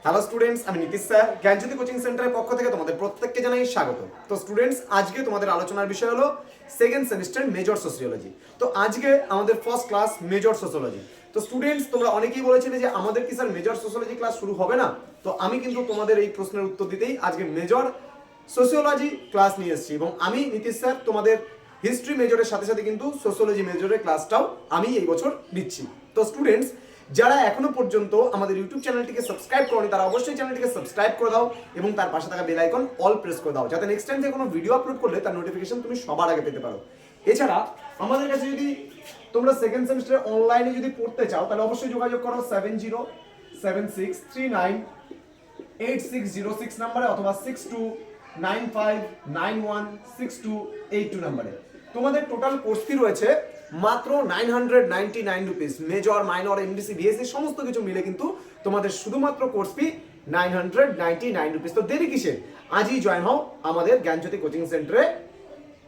Hello students, আমি Nitish sir জ্ঞানজ্যোতি coaching সেন্টারের পক্ষ থেকে তোমাদের প্রত্যেককে জানাই স্বাগত। তো স্টুডেন্টস, আজকে তোমাদের আলোচনার বিষয় হলো সেকেন্ড সেমিস্টার মেজর সোসিওলজি। তো আজকে আমাদের ফার্স্ট ক্লাস মেজর সোসিওলজি। তো স্টুডেন্টস, তোমরা অনেকেই বলেছিলে যে আমাদের কি স্যার মেজর সোসিওলজি ক্লাস শুরু হবে না? তো আমি কিন্তু তোমাদের এই প্রশ্নের উত্তর দিতেই আজকে মেজর সোসিওলজি ক্লাস নিয়ে এসেছি, এবং আমি নীতিশ স্যার তোমাদের হিস্ট্রি মেজরের সাথে সাথে কিন্তু সোসিওলজি মেজরের ক্লাসটাও আমি এই বছর নিচ্ছি। তো স্টুডেন্টস, যারা এখনো পর্যন্ত আমাদের ইউটিউব চ্যানেলটিকে সাবস্ক্রাইব করনি তারা অবশ্যই চ্যানেলটিকে সাবস্ক্রাইব করে দাও এবং তার পাশে থাকা বেল আইকন অল প্রেস করে দাও, যাতে নেক্সট টাইম যে কোনো ভিডিও আপলোড করলে তার নোটিফিকেশন তুমি সবার আগে পেতে পারো। এছাড়া আমাদের কাছে যদি তোমরা সেকেন্ড সেমিস্টারে অনলাইনে যদি পড়তে চাও তাহলে অবশ্যই যোগাযোগ করো 7076398606 নাম্বারে অথবা 6295916282 নাম্বারে। তোমাদের টোটাল কোর্স ফি রয়েছে মাত্র 999 rupees. Major, minor, MDC, BSc সমস্ত কিছু মিলে কিন্তু তোমাদের শুধুমাত্র কোর্স ফি 999 রুপিস। তো দেরি কিসের? আজই জয়েন হও আমাদের জ্ঞানজ্যোতি কোচিং সেন্টারে।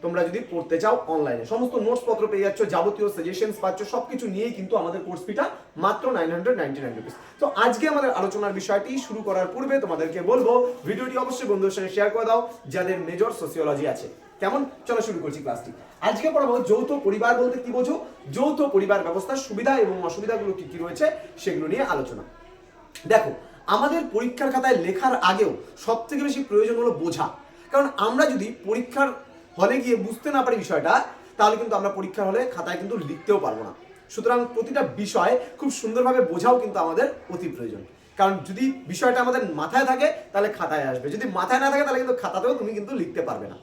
তোমরা যদি পড়তে চাও অনলাইনে সমস্ত নোটস পত্র পেয়ে যাচ্ছ, যাবতীয় সাজেশনস পাচ্ছ, সবকিছু নিয়েই কিন্তু আমাদের কোর্স ফিটা মাত্র 999 রুপিস। তো আজকে আমাদের আলোচনার বিষয়টি শুরু করার পূর্বে তোমাদেরকে বলবো ভিডিওটি অবশ্যই বন্ধুদের সঙ্গে শেয়ার করে দাও যাদের মেজর সোসিওলজি আছে। কেমন? চলো শুরু করছি ক্লাসটি। আজকে পড়াবো যৌথ পরিবার বলতে কি বোঝো, যৌথ পরিবার ব্যবস্থার সুবিধা এবং অসুবিধাগুলো কি কি রয়েছে সেগুলো নিয়ে আলোচনা। দেখো, আমাদের পরীক্ষার খাতায় লেখার আগেও সব থেকে বেশি প্রয়োজন হলো বোঝা। কারণ আমরা যদি পরীক্ষার হলে গিয়ে বুঝতে না পারি বিষয়টা, তাহলে কিন্তু আমরা পরীক্ষার হলে খাতায় কিন্তু লিখতেও পারবো না। সুতরাং প্রতিটা বিষয় খুব সুন্দরভাবে বোঝাও কিন্তু আমাদের অতি প্রয়োজন। কারণ যদি বিষয়টা আমাদের মাথায় থাকে তাহলে খাতায় আসবে, যদি মাথায় না থাকে তাহলে কিন্তু খাতাতেও তুমি কিন্তু লিখতে পারবে না।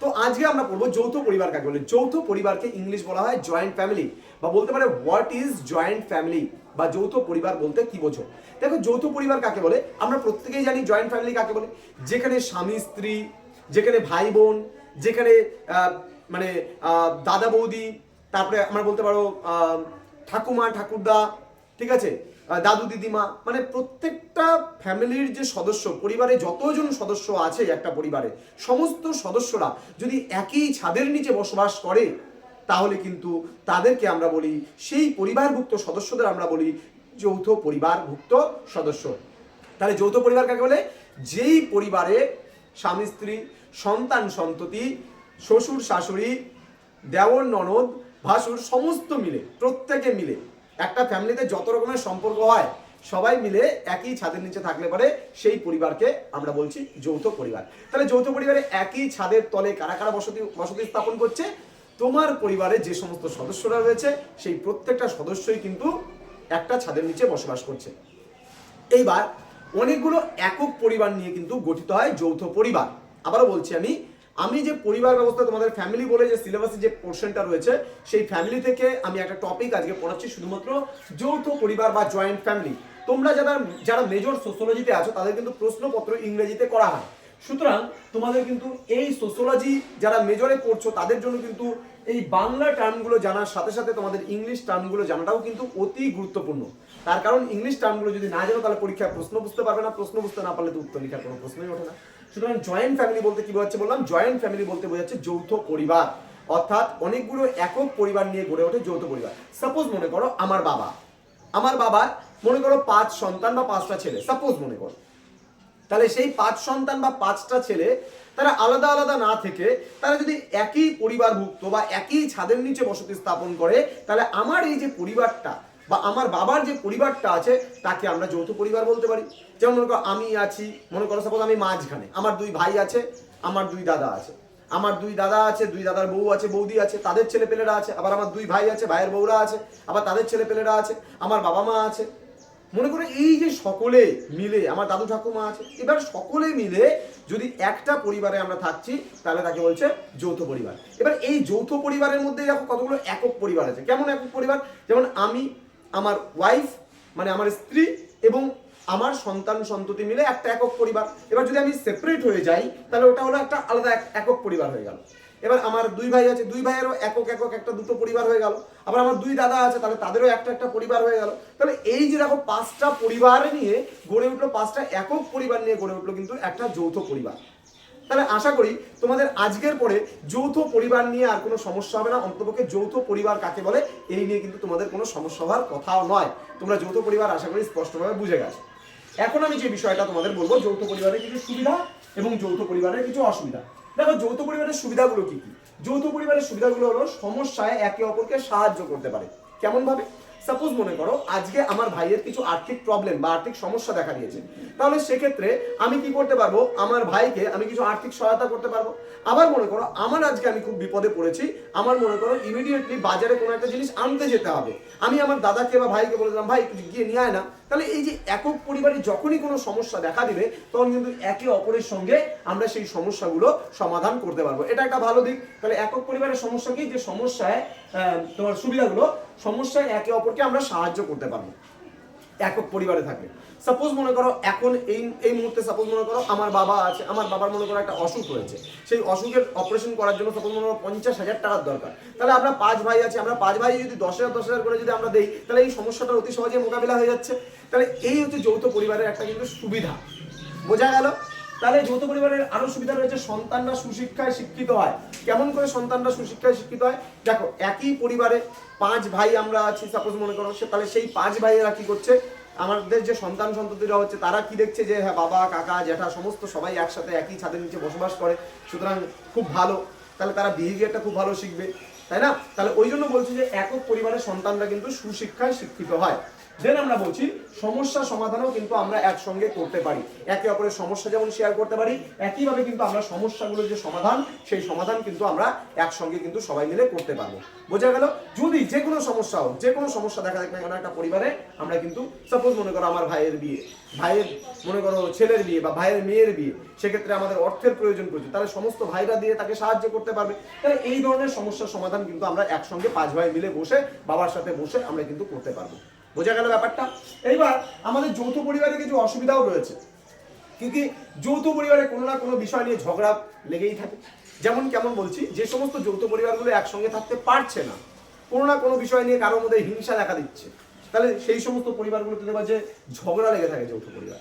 তো আজকে আমরা পড়বো যৌথ পরিবার কাকে বলে। যৌথ পরিবারকে ইংলিশ বলা হয় জয়েন্ট ফ্যামিলি, বা বলতে পারে হোয়াট ইজ জয়েন্ট ফ্যামিলি, বা যৌথ পরিবার বলতে কি বোঝো। দেখো, যৌথ পরিবার কাকে বলে আমরা প্রত্যেকেই জানি। জয়েন্ট ফ্যামিলি কাকে বলে? যেখানে স্বামী স্ত্রী, যেখানে ভাই বোন, যেখানে দাদা বৌদি, তারপরে আমরা বলতে পারো ঠাকুমা ঠাকুরদা, ঠিক আছে, দাদু দিদিমা, মানে প্রত্যেকটা ফ্যামিলির যে সদস্য, পরিবারে যতজন সদস্য আছে একটা পরিবারে, সমস্ত সদস্যরা যদি একই ছাদের নিচে বসবাস করে তাহলে কিন্তু তাদেরকে আমরা বলি, সেই পরিবারভুক্ত সদস্যদের আমরা বলি যৌথ পরিবারভুক্ত সদস্য। তাহলে যৌথ পরিবার কাকে বলে? যেই পরিবারে স্বামী স্ত্রী, সন্তান সন্ততি, শ্বশুর শাশুড়ি, দেওর ননদ, ভাসুর সমস্ত মিলে, প্রত্যেকে মিলে একটা ফ্যামিলিতে যত রকমের সম্পর্ক হয় সবাই মিলে একই ছাদের নিচে থাকলে পরে সেই পরিবারকে আমরা বলছি যৌথ পরিবার। তাহলে যৌথ পরিবারে একই ছাদের তলে কারা কারা বসতি স্থাপন করছে? তোমার পরিবারে যে সমস্ত সদস্যরা রয়েছে সেই প্রত্যেকটা সদস্যই কিন্তু একটা ছাদের নিচে বসবাস করছে। এইবার অনেকগুলো একক পরিবার নিয়ে কিন্তু গঠিত হয় যৌথ পরিবার। আবারও বলছি, আমি যে পরিবার ব্যবস্থা তোমাদের ফ্যামিলি বলে যে সিলেবাসে যে পোর্শনটা রয়েছে, সেই ফ্যামিলি থেকে আমি একটা টপিক আজকে পড়াচ্ছি, শুধুমাত্র যৌথ পরিবার বা জয়েন্ট ফ্যামিলি। তোমরা যারা মেজর সোসিওলজিতে আছো তাদের কিন্তু প্রশ্নপত্র ইংরেজিতে করা হয়। সুতরাং তোমাদের কিন্তু এই সোসিওলজি যারা মেজরে পড়ছো তাদের জন্য কিন্তু এই বাংলা টার্মগুলো জানার সাথে সাথে তোমাদের ইংলিশ টার্মগুলো জানাটাও কিন্তু অতি গুরুত্বপূর্ণ। তার কারণ ইংলিশ টার্মগুলো যদি না জানো তাহলে পরীক্ষায় প্রশ্ন বুঝতে পারবে না, প্রশ্ন বুঝতে না পারলে তো উত্তর লেখার কোনো প্রশ্নই ওঠে না। সুতরাং জয়েন্ট ফ্যামিলি বলতে কি বোঝাচ্ছে বললাম? জয়েন্ট ফ্যামিলি বলতে বোঝাচ্ছে যৌথ পরিবার, অর্থাৎ অনেকগুলো একক পরিবার নিয়ে গড়ে ওঠে যৌথ পরিবার। সাপোজ মনে করো আমার বাবা মনে করো 5 সন্তান বা 5টা ছেলে, সাপোজ মনে করো। তাহলে সেই 5 সন্তান বা 5টা ছেলে তারা আলাদা আলাদা না থেকে তারা যদি একই পরিবারভুক্ত বা একই ছাদের নিচে বসতি স্থাপন করে, তাহলে আমার এই যে পরিবারটা বা আমার বাবার যে পরিবারটা আছে তাকে আমরা যৌথ পরিবার বলতে পারি। যেমন মনে করো আমি আছি, মনে করো সাপোজ আমি মাঝখানে, আমার 2 ভাই আছে, আমার 2 দাদা আছে, আমার 2 দাদা আছে, 2 দাদার বউ আছে, বৌদি আছে, তাদের ছেলেপেলেরা আছে, আবার আমার 2 ভাই আছে, ভাইয়ের বউরা আছে, আবার তাদের ছেলেপেলেরা আছে, আমার বাবা মা আছে। মনে করো এই যে সকলে মিলে, আমার দাদু ঠাকুমা আছে, এবার সকলে মিলে যদি একটা পরিবারে আমরা থাকছি তাহলে তাকে বলছে যৌথ পরিবার। এবার এই যৌথ পরিবারের মধ্যে দেখো কতগুলো একক পরিবার আছে। কেমন একক পরিবার? যেমন আমি, আমার ওয়াইফ মানে আমার স্ত্রী এবং আমার সন্তান সন্ততি মিলে একটা একক পরিবার। এবার যদি আমি সেপারেট হয়ে যাই তাহলে ওটা হলো একটা আলাদা একক পরিবার হয়ে গেল। এবার আমার 2 ভাই আছে, 2 ভাইয়েরও একক একটা দুটো পরিবার হয়ে গেল। আবার আমার 2 দাদা আছে, তাহলে তাদেরও একটা পরিবার হয়ে গেল। তাহলে এই যে দেখো 5টা পরিবার নিয়ে গড়ে উঠলো, 5টা একক পরিবার নিয়ে গড়ে উঠলো কিন্তু একটা যৌথ পরিবার। তাহলে আশা করি তোমাদের আজকের পরে যৌথ পরিবার নিয়ে আর কোনো সমস্যা হবে না। অন্ততপক্ষে যৌথ পরিবার কাকে বলে এই নিয়ে কিন্তু তোমাদের কোনো সমস্যা হওয়ার কথাও নয়। তোমরা যৌথ পরিবার আশা করি স্পষ্টভাবে বুঝে গেছো। এখন আমি যে বিষয়টা তোমাদের বলবো, যৌথ পরিবারের কিছু সুবিধা এবং যৌথ পরিবারের কিছু অসুবিধা। দেখো যৌথ পরিবারের সুবিধাগুলো কি কি? যৌথ পরিবারের সুবিধাগুলো হলো সমস্যায় একে অপরকে সাহায্য করতে পারে। কেমন ভাবে? সাপোজ মনে করো আজকে আমার ভাইয়ের কিছু আর্থিক প্রবলেম বা আর্থিক সমস্যা দেখা দিয়েছে, তাহলে সেক্ষেত্রে আমি কি করতে পারবো, আমার ভাইকে আমি কিছু আর্থিক সহায়তা করতে পারবো। আবার মনে করো আমার আজকে আমি খুব বিপদে পড়েছি, আমার মনে করো ইমিডিয়েটলি বাজারে কোনো একটা জিনিস আনতে যেতে হবে, আমি আমার দাদাকে বা ভাইকে বলে দিলাম ভাই গিয়ে নিয়ে আয় না। তাহলে এই যে একক পরিবারে যখনই কোনো সমস্যা দেখা দিবে তখন কিন্তু একে অপরের সঙ্গে আমরা সেই সমস্যাগুলো সমাধান করতে পারবো। এটা একটা ভালো দিক। তাহলে একক পরিবারের সমস্যা কি, যে সমস্যায় তোমার সুবিধাগুলো, সমস্যায় একে অপরকে আমরা সাহায্য করতে পারবো একক পরিবারে থাকলে। সাপোজ মনে করো এখন এই মুহূর্তে সাপোজ মনে করো আমার বাবা আছে, আমার বাবার মনে করো একটা অসুখ হয়েছে, সেই অসুখের অপারেশন করার জন্য সাপোজ মনে করো 50,000 টাকার দরকার। তাহলে আমরা 5 ভাই আছি, আমরা 5 ভাই যদি 10,000 করে যদি আমরা দেই, তাহলে এই সমস্যাটার অতি সহজে মোকাবিলা হয়ে যাচ্ছে। তাহলে এই হচ্ছে যৌথ পরিবারের একটা কিন্তু সুবিধা। বোঝা গেল? তাহলে যৌথ পরিবারের আরো সুবিধা রয়েছে, সন্তানরা সুশিক্ষায় শিক্ষিত হয়। কেমন করে সন্তানরা সুশিক্ষায় শিক্ষিত হয়? দেখো একই পরিবারে 5 ভাই আমরা আছি সাপোজ মনে করো, তাহলে সেই 5 ভাইয়েরা কি করছে, আমাদের যে সন্তান সন্ততিরা হচ্ছে তারা কি দেখছে, যে হ্যাঁ বাবা কাকা জ্যাঠা সমস্ত সবাই একসাথে একই ছাদের নিচে বসবাস করে, সুতরাং খুব ভালো, তাহলে তারা বিহেভিয়ারটা খুব ভালো শিখবে, তাই না? তাহলে ওই জন্য বলছি যে একক পরিবারের সন্তানরা কিন্তু সুশিক্ষায় শিক্ষিত হয়। দেন আমরা বলছি সমস্যা সমাধানও কিন্তু আমরা একসঙ্গে করতে পারি, একে অপরের সমস্যা যেমন শেয়ার করতে পারি, একইভাবে কিন্তু আমরা সমস্যাগুলোর যে সমাধান, সেই সমাধান কিন্তু আমরা একসঙ্গে কিন্তু সবাই মিলে করতে পারবো। বোঝা গেল? যদি যে কোনো সমস্যা হোক, যে কোনো সমস্যা দেখা দেখ না কেন একটা পরিবারে, আমরা কিন্তু সাপোজ মনে করো আমার ভাইয়ের বিয়ে, ভাইয়ের মনে করো ছেলের বিয়ে বা ভাইয়ের মেয়ের বিয়ে, সেক্ষেত্রে আমাদের অর্থের প্রয়োজন পড়ছে, তাহলে সমস্ত ভাইরা দিয়ে তাকে সাহায্য করতে পারবে। তাহলে এই ধরনের সমস্যার সমাধান কিন্তু আমরা একসঙ্গে 5 ভাই মিলে বসে, বাবার সাথে বসে আমরা কিন্তু করতে পারবো। বোঝা গেল ব্যাপারটা? এইবার আমাদের যৌথ পরিবারে কিছু অসুবিধাও রয়েছে, কিন্তু যৌথ পরিবারে কোনো না কোনো বিষয় নিয়ে ঝগড়া লেগেই থাকে। যেমন কেমন বলছি, যে সমস্ত যৌথ পরিবারগুলো একসঙ্গে থাকতে পারছে না, কোনো না কোনো বিষয় নিয়ে কারোর মধ্যে হিংসা দেখা দিচ্ছে, তাহলে সেই সমস্ত পরিবারগুলোতে দেখবা যে ঝগড়া লেগে থাকে যৌথ পরিবার।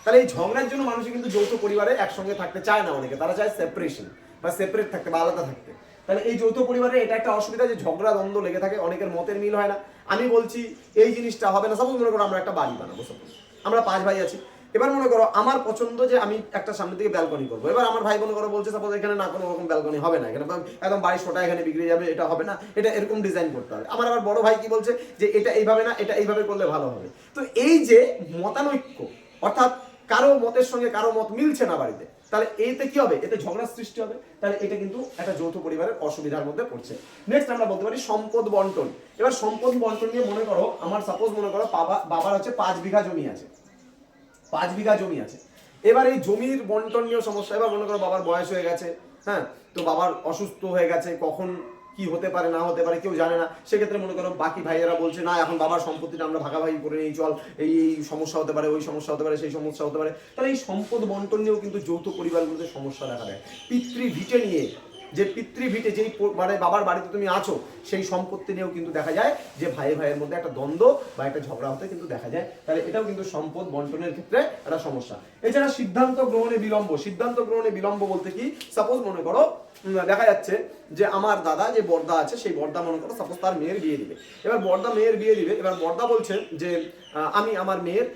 তাহলে এই ঝগড়ার জন্য মানুষ কিন্তু যৌথ পরিবারে একসঙ্গে থাকতে চায় না, অনেকে তারা চায় সেপারেশন বা সেপারেট থাকতে বা আলাদা থাকতে। তাহলে এই যৌথ পরিবারে এটা একটা অসুবিধা, যে ঝগড়া দ্বন্দ্ব লেগে থাকে, অনেকের মতের মিল হয় না। আমি বলছি এই জিনিসটা হবে না, সাপোজ মনে করো আমরা একটা বাড়ি বানাবো, সাপোজ আমরা 5 ভাই আছি, এবার মনে করো আমার পছন্দ যে আমি একটা সামনে থেকে ব্যালকনি করবো, এবার আমার ভাই মনে করো বলছে সাপোজ এখানে না কোনো রকম ব্যালকনি হবে না, এখানে একদম বাড়ির শোটা এখানে বিগড়ে যাবে, এটা হবে না, এটা এরকম ডিজাইন করতে হবে। আমার আবার বড় ভাই কি বলছে যে এটা এইভাবে না, এটা এইভাবে করলে ভালো হবে। তো এই যে মতানৈক্য, অর্থাৎ কারো মতের সঙ্গে কারো মত মিলছে না বাড়িতে, তাহলে এতে কি হবে, এতে ঝগড়ার সৃষ্টি হবে। তাহলে এটা কিন্তু একটা যৌথ পরিবারের অসুবিধার মধ্যে পড়ছে। নেক্সট আমরা বলতে পারি সম্পদ বন্টন। এবার সম্পদ বন্টন নিয়ে মনে করো আমার সাপোজ মনে করো বাবার হচ্ছে 5 বিঘা জমি আছে, 5 বিঘা জমি আছে। এবার এই জমির বন্টন নিয়ে সমস্যা। এবার মনে করো বাবার বয়স হয়ে গেছে, হ্যাঁ, তো বাবার অসুস্থ হয়ে গেছে, কখন কি হতে পারে না হতে পারে কেউ জানে না। সেক্ষেত্রে মনে করো বাকি ভাইয়েরা বলছে না এখন বাবার সম্পত্তিটা আমরা ভাগাভাগি করে নিই, চল, এই সমস্যা হতে পারে, ওই সমস্যা হতে পারে, সেই সমস্যা হতে পারে। তাহলে এই সম্পদ বন্টন নিয়েও কিন্তু যৌথ পরিবারগুলোতে সমস্যা দেখা দেয়। পিতৃভিটে নিয়ে, যে পিতৃভিটে যেই মানে বাবার বাড়িতে তুমি আছো, সেই সম্পত্তি নিয়েও কিন্তু দেখা যায় যে ভাইয়ের মধ্যে একটা দ্বন্দ্ব বা একটা ঝগড়া হতে কিন্তু দেখা যায়। তাহলে এটাও কিন্তু সম্পদ বন্টনের ক্ষেত্রে একটা সমস্যা। এছাড়া সিদ্ধান্ত গ্রহণে বিলম্ব। সিদ্ধান্ত গ্রহণে বিলম্ব বলতে কি, সাপোজ মনে করো দেখা যাচ্ছে যে আমার দাদা যে বর্দা আছে, সেই বর্দা মনে করো সাপোজ তার মেয়ের বিয়ে দিবে। এবার বর্দা মেয়ের বিয়ে দিবে, এবার বর্দা বলছে যে আমি আমার মেয়ের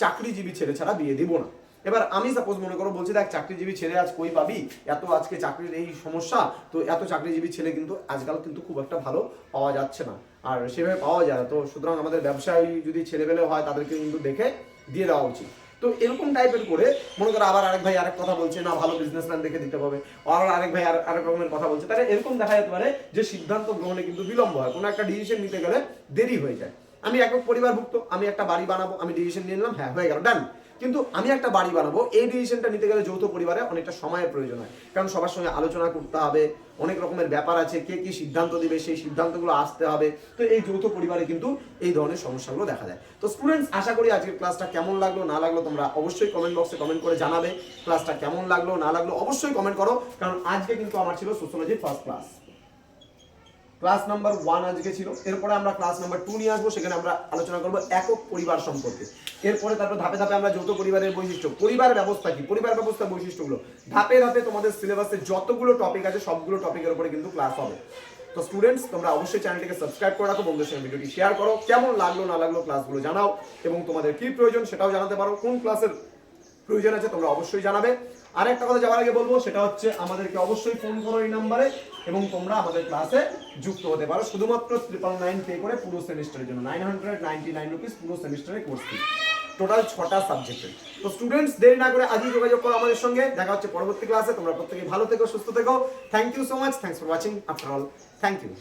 চাকরিজীবী ছেলে ছাড়া বিয়ে দিব না। এবার আমি সাপোজ মনে করো বলছি দেখ চাকরিজীবী ছেলে আজ কই পাবি, এত আজকে চাকরির এই সমস্যা, তো এত চাকরিজীবী ছেলে কিন্তু আজকাল কিন্তু খুব একটা ভালো পাওয়া যাচ্ছে না, আর সেভাবে পাওয়া যায় না। তো সুতরাং আমাদের ব্যবসায়ী যদি ছেলেবেলে হয় তাদেরকে কিন্তু দেখে দিয়ে দেওয়া উচিত। তো এরকম টাইপের করে মনে করো আবার আরেক ভাই আরেক কথা বলছে, না ভালো বিজনেসম্যান দেখে দিতে হবে, আর আরেক ভাই আরেক রকমের কথা বলছে। তাহলে এরকম দেখা যেতে পারে যে সিদ্ধান্ত গ্রহণে কিন্তু বিলম্ব হয়, কোনো একটা ডিসিশন নিতে গেলে দেরি হয়ে যায়। আমি একক পরিবারভুক্ত, আমি একটা বাড়ি বানাবো, আমি ডিসিশন নিয়ে নিলাম, হ্যাঁ হয়ে গেল, ডান। কিন্তু আমি একটা বাড়ি বানাবো, এই ডিসিশনটা নিতে গেলে যৌথ পরিবারে অনেকটা সময়ের প্রয়োজন হয়, কারণ সবার সঙ্গে আলোচনা করতে হবে, অনেক রকমের ব্যাপার আছে, কে কি সিদ্ধান্ত দিবে, সেই সিদ্ধান্তগুলো আসতে হবে। তো এই যৌথ পরিবারে কিন্তু এই ধরনের সমস্যাগুলো দেখা যায়। তো স্টুডেন্টস, আশা করি আজকের ক্লাসটা কেমন লাগলো না লাগলো তোমরা অবশ্যই কমেন্ট বক্সে কমেন্ট করে জানাবে। ক্লাসটা কেমন লাগলো না লাগলো অবশ্যই কমেন্ট করো, কারণ আজকে কিন্তু আমার ছিল সোশ্যোলজির ফার্স্ট ক্লাস নাম্বার 1 আজকে ছিল। এরপরে আমরা ক্লাস নাম্বার 2 নিয়ে আসবো, সেখানে আমরা আলোচনা করবো একক পরিবার সম্পর্কে। এরপরে তারপর ধাপে ধাপে আমরা যৌথ পরিবারের বৈশিষ্ট্য, পরিবার ব্যবস্থা কি, পরিবার ব্যবস্থার বৈশিষ্ট্যগুলো ধাপে ধাপে তোমাদের সিলেবাসে যতগুলো টপিক আছে সবগুলো টপিকের উপরে কিন্তু ক্লাস হবে। তো স্টুডেন্টস তোমরা অবশ্যই চ্যানেলটিকে সাবস্ক্রাইব করে রাখো, বন্ধুদের সঙ্গে ভিডিওটি শেয়ার করো, কেমন লাগলো না লাগলো ক্লাসগুলো জানাও, এবং তোমাদের কি প্রয়োজন সেটাও জানাতে পারো, কোন ক্লাসের প্রয়োজন আছে তোমরা অবশ্যই জানাবে। আর একটা কথা যাওয়ার আগে বলবো, সেটা হচ্ছে আমাদেরকে অবশ্যই ফোন করো এই নাম্বারে, এবং তোমরা আমাদের ক্লাসে যুক্ত হতে পারো শুধুমাত্র 999 পে করে পুরো সেমিস্টারের জন্য। 999 রুপিস পুরো সেমিস্টারের কোর্স ফি, টোটাল 6টা সাবজেক্টের। তো স্টুডেন্টস দেরি না করে আজই যোগাযোগ করো আমাদের সঙ্গে, দেখা হচ্ছে পরবর্তী ক্লাসে। তোমরা প্রত্যেকে ভালো থেকো, সুস্থ থেকো। Thank you so much, thanks for watching after all, thank you.